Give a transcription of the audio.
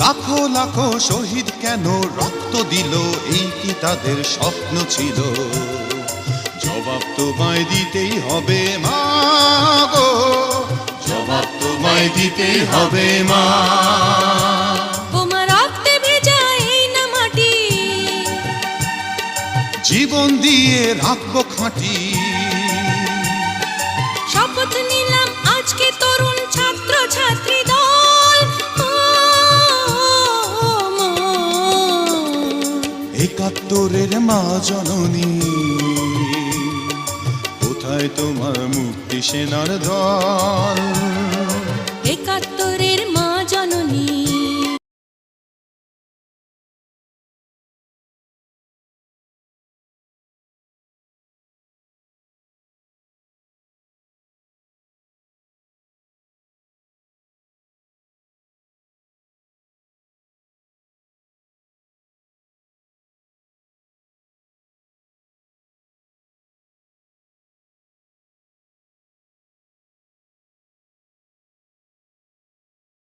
লাখো লাখো শহীদ কেন রক্ত দিল, এই কি তাদের স্বপ্ন ছিল? জবাব তোমায় দিতেই হবে মা গো, জবাব তোমায় দিতেই হবে মা। তোমার রক্তে ভেজা এই না মাটি, জীবন দিয়ে রাখবো খাঁটি। শপথ নিলাম আজকে তরুণ ছাত্র ছাত্রী দল, একাত্তরের মা জননী, কোথায় তোমার মুক্তি সেনার দল? একাত্তরের